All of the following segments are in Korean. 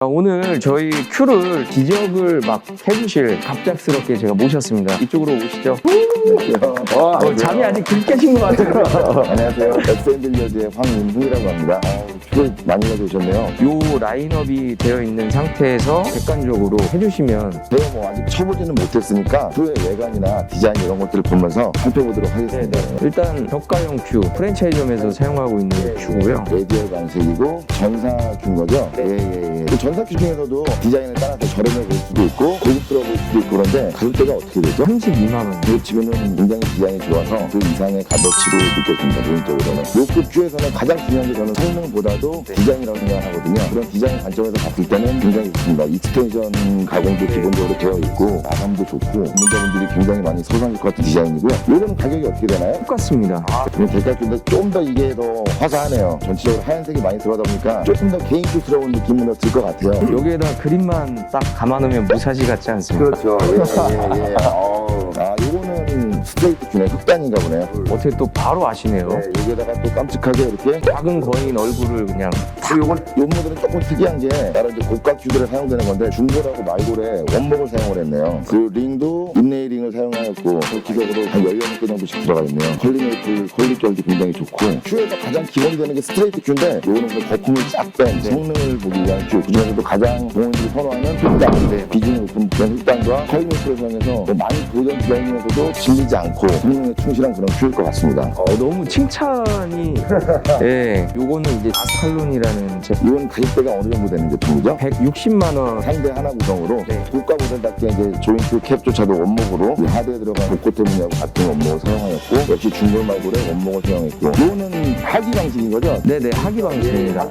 오늘 저희 큐를 지적을 막 해주실 갑작스럽게 제가 모셨습니다. 이쪽으로 오시죠. 잠이 아직 덜 깨신 것 같아요. 안녕하세요. 엑센빌리어즈의 황윤중이라고 합니다. 큐를 많이 가져오셨네요. 요 라인업이 되어 있는 상태에서 객관적으로 해주시면 제가 뭐 아직 쳐보지는 못했으니까 큐의 외관이나 디자인 이런 것들을 보면서 살펴보도록 하겠습니다. 일단 저가형 큐, 프랜차이즈점에서 사용하고 있는 큐고요. 레디얼 방식이고 전사 큐인 거죠? 예. 그 전사 큐 중에서도 디자인에 따라서 저렴해 보일 수도 있고 고급스러워 보일 수도 있고 그런데 가격대가 어떻게 되죠? 32만 원. 이 지금은 굉장히 디자인이 좋아서 그 이상의 값어치로 느껴집니다. 개인적으로는. 요급 큐에서는 가장 중요한 게 저는 성능보다도 디자인이라고 생각하거든요. 그런 디자인 관점에서 봤을 때는 굉장히 좋습니다. 익스텐션 가공도 기본적으로 되어 있고 마감도 좋고 전문가분들이 굉장히 많이 소상일 것 같은 디자인이고요. 요거는 가격이 어떻게 되나요? 똑같습니다. 그럼 대가인데 좀 더 이게 더 화사하네요. 전체적으로 하얀색이 많이 들어가다 보니까 조금 더 개인큐스러운 느낌이 더 들 것 같아요. 여기에다 그림만 딱 감아놓으면 무사시 같지 않습니까? 그렇죠. 예. 요거는 스트레이트 큐네. 흑단인가 보네요. 어떻게 또 바로 아시네요. 네, 여기다가 또 깜찍하게 이렇게 작은 거인 얼굴을 그냥 그리고 요 모델은 조금 특이한 게 다른 이제 고가 큐들에 사용되는 건데 중고라고 말고래 원목을 사용을 했네요. 그 링도 인네이링을 사용하였고 기적으로 한 16개 정도씩 들어가 있네요. 컬리메이플 퀄리티도 굉장히 좋고 큐에서 가장 기본이 되는 게 스트레이트 큐인데 요거는 그 거품을 싹 뺀 성능을 보기 위한 큐. 그중에서도 가장 동호인들이 선호하는 흑단, 비중이 높은 그런 흑단과 컬리메이플을 사용해서 뭐 많이 보던 디자인에서도 질리지 않고 성능에 충실한 그런 큐일 것 같습니다. 너무 칭찬이 예, 요거는 이제 아스칼론이라는 제품 이건 가격대가 어느 정도 되는 제품이죠? 160만 원. 상대 하나 구성으로 네. 고가 모델답게 이제 조인트 캡조차도 원목으로 이 하드에 들어간 복고테미하고 같은 원목을 사용하였고 역시 중골 말고래 원목을 사용했고 이거는 하기 방식인 거죠? 네네, 하기 방식입니다.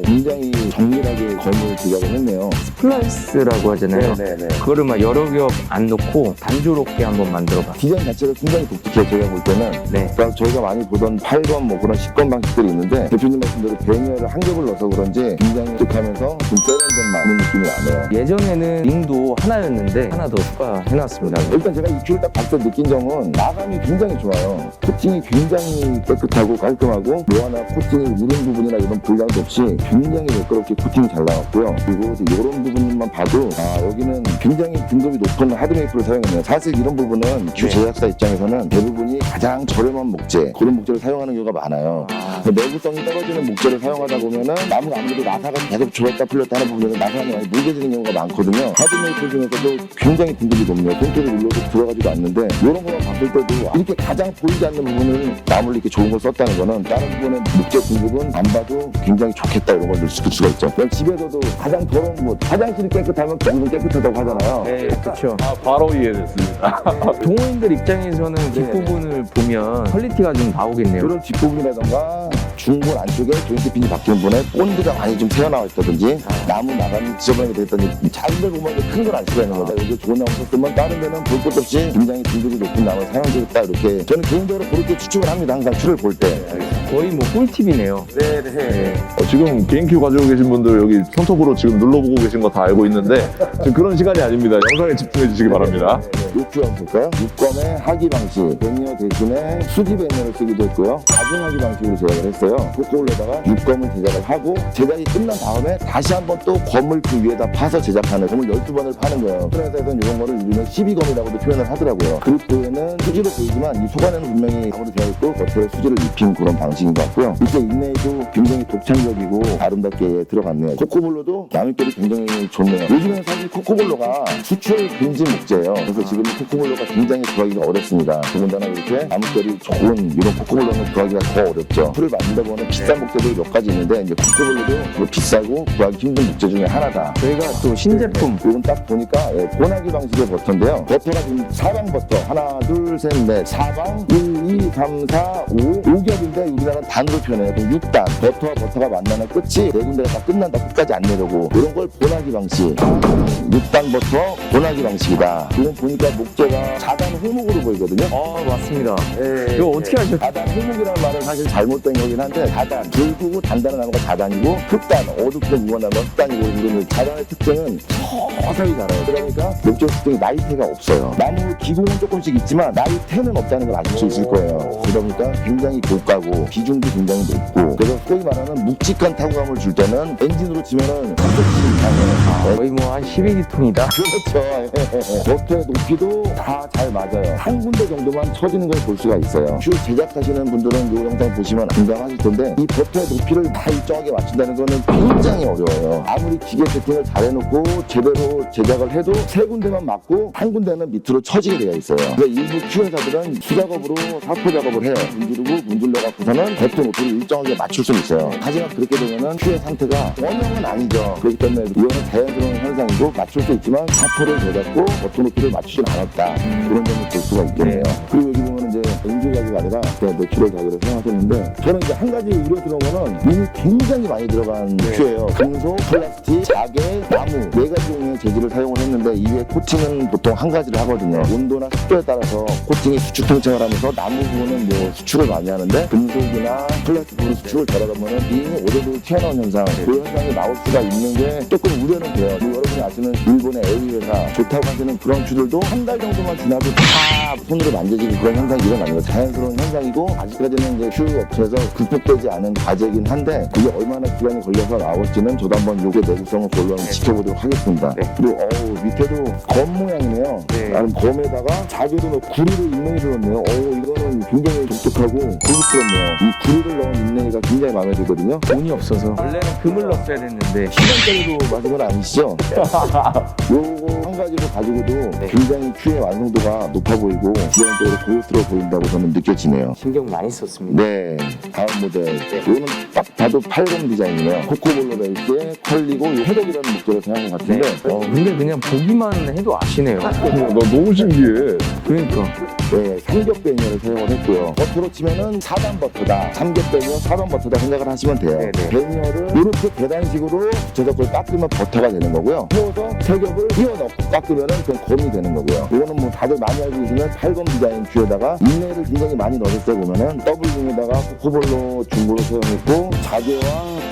굉장히 정밀하게 검을 제작을 했네요. 스플라이스라고 하잖아요. 네네. 그거를 막 여러 겹 안 넣고 단조롭게 한번 만들어봐. 디자인 자체가 굉장히 독특해요. 제가 볼 때는. 네. 그러니까 저희가 많이 보던 8건 뭐 그런 10건 방식들이 있는데 대표님 말씀대로 베니어를 한 겹을 넣어서 그런지 굉장히 독특하면서 좀 세련된 그런 느낌이 나네요. 예전에는 링도 하나였는데 하나 더 추가해놨습니다. 일단 제가 이 큐를 딱 봤을 때 느낀 점은 마감이 굉장히 좋아요. 코팅이 굉장히 깨끗하고 깔끔하고 뭐 하나 코팅이 묻은 부분이나 이런 불량도 없이 굉장히 매끄럽게 코팅이 잘 나왔고요. 그리고 이런 부분만 봐도 여기는 굉장히 등급이 높은 하드메이플을 사용했네요. 사실 이런 부분은 큐 제작사 입장에서는 대부분이 가장 저렴한 목재 그런 목재를 사용하는 경우가 많아요. 내구성이 떨어지는 목재를 사용하다 보면은 나무가 아무래도 나사가 계속 줄었다 풀렸다 하는 부분에서 나사가 많이 뭉개지는 경우가 많거든요. 하드메이플 중에서도 굉장히 등급이 높네요. 손톱을 눌러도 들어가지도 않는데 이런 것만 봤을 때도 이렇게 가장 보이지 않는 부분을 나무를 이렇게 좋은 걸 썼다는 거는 다른 부분의 목재 등급은 안 봐도 굉장히 좋겠다 이런 걸 늘 수가 있죠. 집에서도 가장 더러운 곳 화장실이 깨끗하면 기분은 깨끗하다고 하잖아요. 네, 그렇죠. 바로 이해됐습니다. 동호인들 입장에서는 뒷부분을 보면 퀄리티가 좀 나오겠네요. 이런 뒷부분이라던가 중골 안쪽에 조인트핀이 박힌 부분에 본드가 많이 좀 새어나와 있다든지 나무 나감이 지저분하게 됐다든지 작은 걸 보면 큰 걸 알 수가 있는 거죠. 여기 좋은 나무 썼으면 다른 데는 볼 것 없이 굉장히 등급이 높은 나무를 사용되겠다 이렇게 저는 개인적으로 그렇게 추측을 합니다. 항상 큐를 볼 때. 거의 뭐 꿀팁이네요. 네. 지금 개인큐 가지고 계신 분들 여기 손톱으로 지금 눌러보고 계신 거 다 알고 있는데 지금 그런 시간이 아닙니다. 영상에 집중해 주시기 바랍니다. 욕주 한번 볼까요? 6검의 하기 방식 베니어 대신에 수지 베니어를 쓰기도 했고요. 가중하기 방식으로 제작을 했어요. 코코올에다가 6검을 제작을 하고 제작이 끝난 다음에 다시 한번 또 검을 그 위에다 파서 제작하는 검을 12번을 파는 거예요. 프랑스에서는 이런 거를 요즘에 12검이라고도 표현을 하더라고요. 그리프에는 수지로 보이지만 이 속안에는 분명히 나무로 되어 있고 겉에 수지를 입힌 그런 방식인 것 같고요. 이때 인내도 굉장히 독창적이고 아름답게 들어갔네요. 코코볼로도 나뭇결이 굉장히 좋네요. 요즘에는 사실 코코볼로가 수출 금지 목재예요. 그래서 지금 코코볼로가 굉장히 구하기가 어렵습니다. 더군다나 이렇게 나뭇결이 좋은 이런 코코볼로는 구하기가 더 어렵죠. 풀을 만든다 보면 비싼 목재들이 몇 가지 있는데 이제 코코볼로도 비싸고 구하기 힘든 목재 중에 하나다. 저희가 또 신제품 이건 딱 보니까 보나기 방식의 버터인데요. 버터가 지금 4방 버터 하나 둘 셋 넷 4방 1, 2, 3, 4, 5 5겹인데 우리나라는 단으로 표현해요. 그럼 6단 버터와 버터가 만나는 끝이 네 군데가 다 끝난다. 끝까지 안 내려고 이런 걸 보나기 방식 6단 버터 보나기 방식이다. 이건 보니까 목재가 4단 호목으로 보이거든요. 맞습니다. 예, 이거 어떻게 하죠? 4단 호목이라는 말은 사실 잘못된 거긴 한데 4단 굵고 단단한 나무가 4단이고 흑단 어둡고 무거운 나무가 흑단이고 이런 4단의 특징은 서서히 자라요. 그러니까 목재 특징이 나이테가 없어요. 나무 기공은 조금씩 있지만 나이테는 없다는 걸 아실 수 있을 거예요. 그러다 보니까 굉장히 고가고 비중도 굉장히 높고 그래서 소위 말하는 묵직한 타구감을 줄 때는 엔진으로 치면은 3cm 이상이에요. 거의 뭐 한 12기통이다. 그렇죠. 버터의 높이도 다 잘 맞아요. 한 군데 정도만 처지는 걸 볼 수가 있어요. 슈 제작하시는 분들은 이 영상 보시면 공감하실 텐데 이 버터의 높이를 다 일정하게 맞춘다는 거는 굉장히 어려워요. 아무리 기계 세팅을 잘 해놓고 제대로 제작을 해도 세 군데만 맞고 한 군데는 밑으로 처지게 되어 있어요. 그래서 일부 큐 회사들은 수작업으로 사포 작업을 해요. 문지르고 문질러갖고서는 버터 높이를 일정하게 맞출 수는 있어요. 하지만 그렇게 되면은 큐의 상태가 원형은 아니죠. 그렇기 때문에 이거는 자연스러운 현상이고 맞출 수 있지만 사포를 되잡고 버터 높이를 맞추진 않았다. 그런 점을 볼 수가 있겠네요. 그리고 여기 보면 이제 엔진 가격 아니라 내추럴 가격을 사용하셨는데 저는 이제 한 가지 우려스러운 거는 눈이 굉장히 많이 들어간 큐예요. 금속, 플라스틱, 자개, 나무 네 가지 종류의 재질을 사용을 했는데 이외에 코팅은 보통 한 가지를 하거든요. 온도나 습도에 따라서 코팅이 수축 통증을 하면서 나무 부분은 뭐 수축을 많이 하는데 금속이나 플라스틱 부분 수축을 덜하다 보면 링이 오래도 튀어나온 현상 그 현상이 나올 수가 있는 게 조금 우려는 돼요. 그리고 여러분이 아시는 일본의 A 회사 좋다고 하시는 그런 큐들도 한 달 정도만 지나도 다 손으로 만져지는 그런 현상이 일어나는 거예요. 자연스러운 현상이고 아직까지는 이제 큐 업체에서 극복되지 않은 과제이긴 한데 그게 얼마나 기간이 걸려서 나올지는 저도 한번 요게 내구성을 골라 지켜보도록 하겠습니다. 그리고 밑에도 검 모양이네요. 나는 검에다가 자개도 넣고 구리로 인레이를 넣네요. 이거는 굉장히 독특하고 고급스럽네요. 이 구리를 넣은 인레이가 굉장히 마음에 들거든요. 돈이 없어서 원래는 금을 넣었어야 됐는데 시간짜리로 맞은 건 아니시죠? 요거 한 가지로 가지고도 굉장히 큐의 완성도가 높아 보이고 기본적으로 고급스러워 보인다고 저는 느껴지네요. 신경 많이 썼습니다. 네, 다음 모델. 이거는 딱 봐도 팔검 디자인이네요. 코코볼로 베이스에 컬리고 이 회덕이라는 목재를 사용한 것 같은데 근데 그냥 보기만 해도 아시네요. 나 너무 신기해. 그러니까 네, 삼겹 베니어를 사용을 했고요. 버터로 치면은 4단 버터다. 삼겹 베니어 4단 버터다 생각을 하시면 돼요. 네네. 베니어를 이렇게 계단식으로 붙여서 그걸 깎으면 버터가 되는 거고요. 세워서 세 겹을 끼워넣고 깎으면은 그건 검이 되는 거고요. 이거는 뭐 다들 많이 알고 계시는 팔검 디자인 큐에다가 인레이를 굉장히 많이 넣었을 때 보면은 더블링에다가 코코볼로 중고로 사용했고 자개와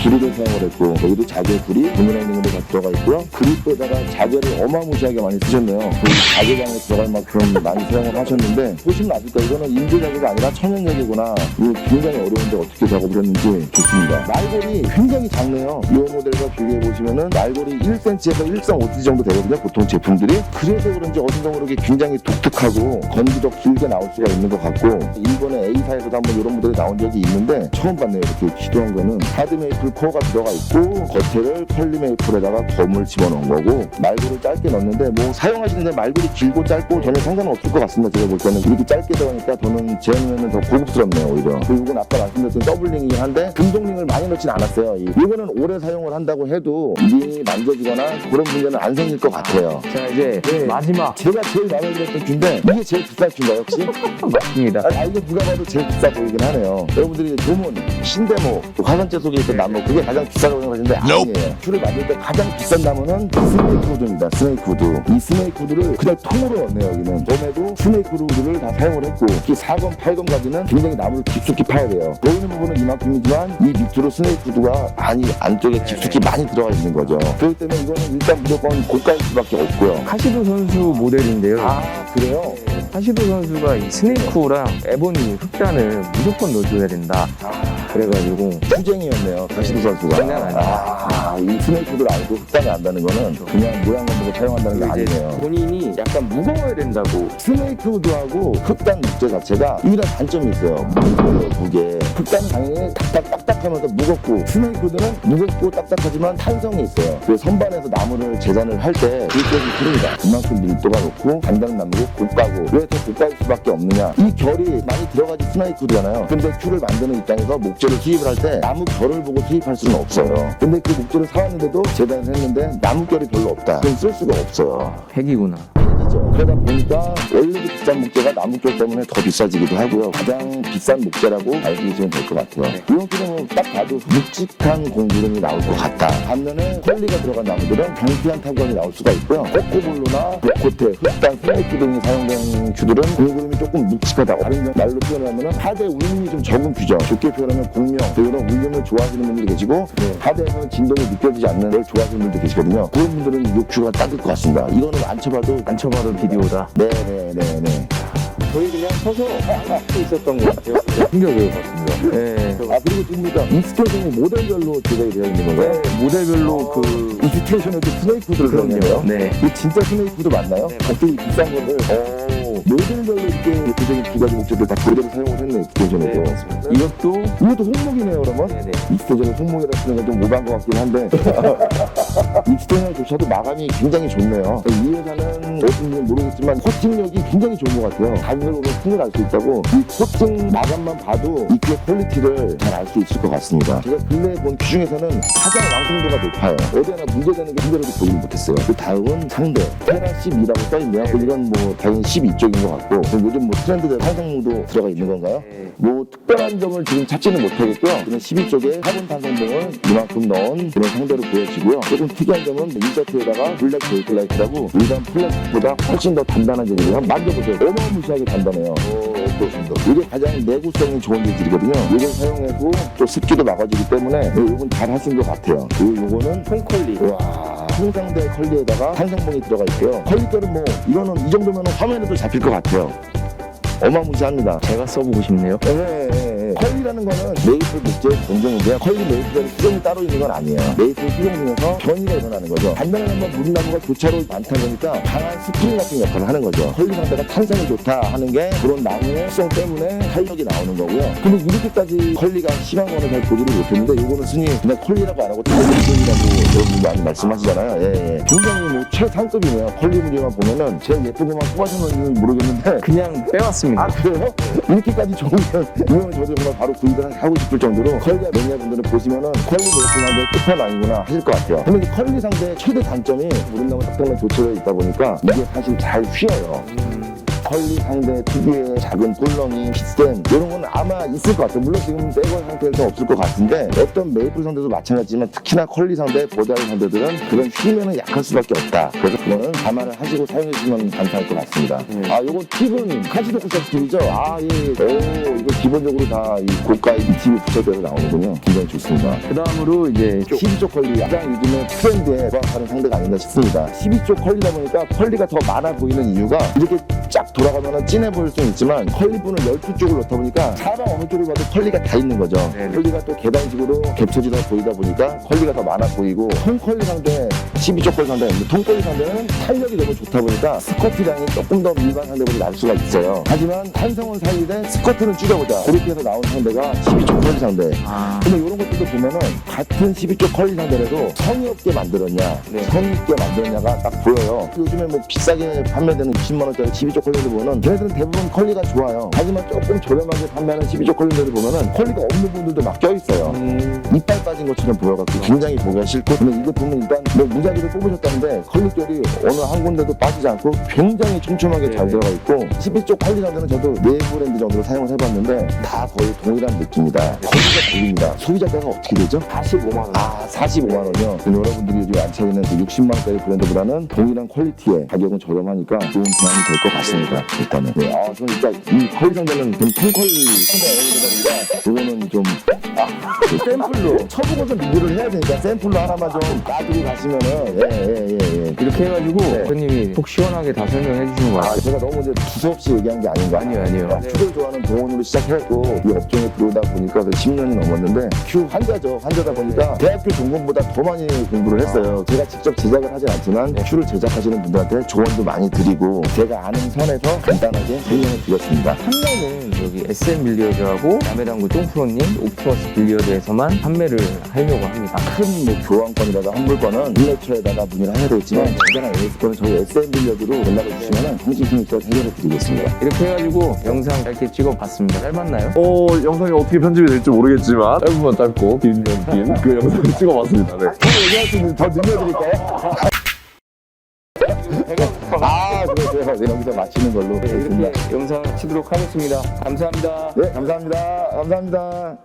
구리를 사용을 했고 여기도 자개 구리 분해능으로 다 들어가 있고요. 그립에다가 자개를 어마무시하게 많이 쓰셨네요. 그 자개장에 들어갈 만큼 많이 사용을 하셨는데 보시면 아실까 이거는 인조 자개가 아니라 천연 자개구나. 이거 굉장히 어려운데 어떻게 작업을 했는지 좋습니다. 날골이 굉장히 작네요. 이 모델과 비교해 보시면은 날골이 1cm에서 1.5cm 정도 되거든요. 보통 제품들이. 그래서 그런지 어딘가 모르게 굉장히 독특하고 건지도 길게 나올 수가 있는 것 같고 일본의 A사에서도 한번 이런 모델이 나온 적이 있는데 처음 봤네요. 이렇게 시도한 거는 하드 메이플 코어가 들어가 있고 겉에를 컬리 메이플에다가 검을 집어넣은 거고 말골을 짧게 넣는데 뭐 사용하시는데 말골이 길고 짧고 저는 상관없을 것 같습니다. 제가 볼 때는 이렇게 짧게 들어가니까 저는 제 눈에는 더 고급스럽네요. 오히려. 그리고 이건 아까 말씀드렸던 더블링이긴 한데 금속링을 많이 넣진 않았어요. 이거는 오래 사용을 한다고 해도 링이 만져지거나 그런 문제는 안 생길 것 같아요. 자 이제 마지막 제가 제일 마음에 들었던 큐인데 이게 제일 비싼 큐인가요 혹시? 맞습니다. 이게 누가 봐도 제일 비싸 보이긴 하네요. 여러분들이 조문, 신대모, 화산재 속에 있던 나무 그게 가장 비싸다고 생각하시는데 아니에요. 큐를 만들 때 가장 비싼 나무는 스네이크 우드입니다. 스네이크 우드. 이 스네이크 우드를 그냥 통으로 넣네요. 여기는. 봄에도 스네이크 우드를 다 사용을 했고 특히 4검, 8검 가지는 굉장히 나무를 깊숙이 파야 돼요. 보이는 부분은 이만큼이지만 이 밑으로 스네이크 우드가 많이 안쪽에 깊숙이 많이 들어가 있는 거죠. 그렇기 때문에 이거는 일단 무조건 고가일 수밖에 없고요. 카시도 선수 모델인데요. 그래요? 카시도 선수가 이 스네이크랑 에보니 흑단을 무조건 넣어줘야 된다. 그래가지고 투쟁이었네요. 가시도 선수가. 장난 아니에요. 이 스네이크를 알고 흑단이 안다는 거는 그냥 모양만 보고 사용한다는 게 아니네요. 본인이 약간 무거워야 된다고. 스네이크 우드하고 흑단 목재 자체가 유일한 단점이 있어요. 무게예요, 무게. 흑단은 당연히 딱딱하면서 무겁고 스네이크 우드는 무겁고 딱딱하지만 탄성이 있어요. 그 선반에서 나무를 제작을 할 때 밀도가 큽니다. 그만큼 밀도가 높고 단단한 나무고 고가고 왜 더 고가일 수밖에 없느냐. 이 결이 많이 들어가지 스네이크 우드잖아요. 근데 큐를 만드는 입장에서 목재를 수입을 할 때 나무 결을 보고 수입할 수는 없어요. 근데 그 목재를 사왔는데도 재단을 했는데 나무 결이 별로 없다. 그럼 쓸 수가 없어요. 팩이구나. 그러다 보니까 원래도 비싼 목재가 나무결 때문에 더 비싸지기도 하고요. 가장 비싼 목재라고 알고 계시면 될 것 같아요. 이런 큐는 딱 봐도 묵직한 공구름이 나올 것 같다. 반면에 퀄리가 들어간 나무들은 경피한 타구감이 나올 수가 있고요. 코코볼로나 코테, 흑단, 스네이크 등이 사용된 큐들은 공구름이 조금 묵직하다. 다른 말로 표현하면 하대 울림이 좀 적은 큐죠. 좋게 표현하면 공명, 이런 울림을 좋아하시는 분들이 계시고 하대에서는 진동이 느껴지지 않는 걸 좋아하시는 분들이 계시거든요. 그런 분들은 이 큐가 딱일 것 같습니다. 이거는 안 쳐봐도 비디오다. 네네네네. 저희 그냥 서서 앉고 있었던 것 같아요. 충격을 받습니다. 네. 아 그리고 지금 보니까 익스테이션이 모델별로 제작이 되어 있는 건가요? 모델별로 그 익스테이션에도 스네이크들을 들었네요. 네. 이게 진짜 스네이크도 맞나요? 네, 갑자기 비싼 거를 모델별로 이렇게 대표적인 두 가지 목적들 다 그대로 사용을 했네 익스테이션에도. 이것도 홍목이네요 그러면? 네네. 익스테이션을 홍목이라 쓰는 건 좀 오반 것 같긴 한데 익스테이션조차도 마감이 굉장히 좋네요. 이 회사는 어떤지 모르겠지만 코팅력이 굉장히 좋은 것 같아요. 가격을 보면 큰걸 알 수 있다고 이 코팅 마감만 봐도 이 퀄리티를 잘 알 수 있을 것 같습니다. 제가 근래에 본 기 중에서는 가장 완성도가 높아요. 어디 하나 문제되는 게 한 개라도 보지 못했어요. 그 다음은 상대 테라 12라고 써있네요. 이건 뭐 당연히 12쪽인 것 같고 요즘 뭐 트렌드대로 탄성무도 들어가 있는 건가요? 뭐 특별한 점을 지금 찾지는 못하겠고요. 그냥 12쪽에 카본 탄성봉을 이만큼 넣은 그런 상대로 보여지고요. 조금 특이한 점은 인서트에다가 블랙 베이클라이트라고 일반 플라스틱보다 훨씬 더 단단한 재질이에요. 만져보세요. 어마무시하게 단단해요. 그렇습니다. 이게 가장 내구성이 좋은 재질이거든요. 이걸 사용해도 또 습기도 막아주기 때문에 이건 잘 하신 것 같아요. 그리고 요거는 콩컬리. 와 홍상대 컬리에다가 탄성봉이 들어가 있고요. 컬리결은 뭐 이거는 이 정도면 화면에도 잡힐 것 같아요. 어마무시합니다. 제가 써보고 싶네요. 컬리라는 거는 메이플 목재 공정이고요. 컬리 메이플은 수정이 따로 있는 건 아니에요. 메이플 수정 중에서 변이가 일어나는 거죠. 단단한 한번 무릎나무가 교차로 많다 보니까 강한 스프링 같은 역할을 하는 거죠. 컬리 상태가 탄성이 좋다 하는 게 그런 나무의 특성 때문에 탄력이 나오는 거고요. 근데 이렇게까지 컬리가 심한 거는 잘 보지를 못했는데 이거는 순위 그냥 컬리라고 안 하고 탄력이라고 여러분 많이 말씀하시잖아요. 굉장히 뭐 최상급이네요. 컬리 무늬만 보면은 제일 예쁘게만 뽑아주는지는 모르겠는데 그냥 빼왔습니다. 아 그래요? 이렇게까지 좋으면 이건 저도 정말 바로 구입을 하고 싶을 정도로 컬리 매니아분들은 보시면은 컬리 메이킹한데 끝판왕이구나 하실 것 같아요. 근데 이 컬리 상대의 최대 단점이 무릎나무 딱딱한 교체되어 있다 보니까 이게 사실 잘 휘어요. 컬리 상대 특유의 작은 꿀렁이, 핏샘 이런 건 아마 있을 것 같아요. 물론 지금 새거 상태에서 없을 것 같은데 어떤 메이플 상대도 마찬가지지만 특히나 컬리 상대, 보다리 상대들은 그런 휘면은 약할 수밖에 없다. 그래서 그거는 감안을 하시고 사용해주시면 감사할 것 같습니다. 아 요건 팁은 카지도쿠 팁이죠? 아 예. 오 이거 기본적으로 다 이 고가의 이 팁이 붙여져서 나오는군요. 굉장히 좋습니다. 그 다음으로 이제 12쪽 컬리 가장 요즘에 트렌드에 부합하는 상대가 아닌가 싶습니다. 12쪽 컬리다 보니까 컬리가 더 많아 보이는 이유가 이렇게 쫙 돌아가면 진해 보일 수는 있지만 컬리분을 12쪽을 넣다 보니까 사람 어느 쪽을 봐도 컬리가 다 있는 거죠. 컬리가 또 계단식으로 겹쳐지다 보이다 보니까 컬리가 더 많아 보이고 통컬리 상대 12쪽 컬리 상대가 있는데 통컬리 상대는 탄력이 너무 좋다 보니까 스커트량이 조금 더 일반 상대보다 날 수가 있어요. 하지만 탄성은 살리되 스커트는 줄여보자 그렇게 해서 나온 상대가 12쪽 컬리 상대. 근데 이런 것들도 보면은 같은 12쪽 컬리 상대라도 성의 없게 만들었냐 성의 있게 만들었냐가 딱 보여요. 요즘에 뭐 비싸게 판매되는 60만원짜리 12쪽 컬리들 보면은 걔네들은 대부분 컬리가 좋아요. 하지만 조금 저렴하게 판매하는 12쪽 컬리들을 보면은 컬리가 없는 분들도 막 껴있어요. 이빨 빠진 것처럼 보여갖고 굉장히 보기가 싫고 근데 이거 보면 일단 뭐 무작위를 뽑으셨다는데 컬리결이 어느 한 군데도 빠지지 않고 굉장히 촘촘하게 잘 들어가 있고 12쪽 컬리 상대는 저도 4브랜드 정도로 사용을 해봤는데 다 거의 동일한 느낌이다. 거기가 달립니다. 소비자가가 어떻게 되죠? 45만원. 아 45만원이요? 여러분들이 요즘 앉혀있는 그 60만원짜리 브랜드보다는 동일한 퀄리티에 가격은 저렴하니까 좋은 대안이 될 것 같습니다. 일단은 저는 일단 이 컬리 상대는 좀 통컬리 상대 이거는 좀 샘플로 쳐보고서 리뷰를 해야 되니까 샘플로 하나만 좀 놔두고 가시면은 이렇게 해가지고 대표님이 속 시원하게 다 설명해 주시는 거 같아요. 제가 너무 이제 두서없이 얘기한 게 아닌가. 아니요. 큐를 좋아하는 동원으로 시작했고 이 업종에 들어오다 보니까 10년이 넘었는데 큐 환자죠. 환자다 보니까 대학교 전공보다 더 많이 공부를 했어요. 제가 직접 제작을 하진 않지만 큐를 제작하시는 분들한테 조언도 많이 드리고 제가 아는 선에서 간단하게 설명을 드렸습니다. 판매는 여기 SM 빌리어드하고 야매당구 똥프로님, 옵티머스 빌리어드에서만 판매를 하려고 합니다. 큰 뭐 교환권이라든가 환불권은 딜러처에다가 문의를 해야 되겠지만 간단한 AS권은 저희 SM 빌리어드로 연락을 주시면 성실성의껏 해결해 드리겠습니다. 이렇게 해가지고 영상 짧게 찍어봤습니다. 짧았나요? 영상이 어떻게 편집이 될지 모르겠지만 짧으면 짧고 길면 긴 그 영상을 찍어봤습니다. 네. 얘기할 수 있는 더 늘려드릴까요? 그러세요. 네, 여기서 마치는 걸로. 이렇게 영상 치도록 하겠습니다. 감사합니다. 네, 감사합니다. 감사합니다.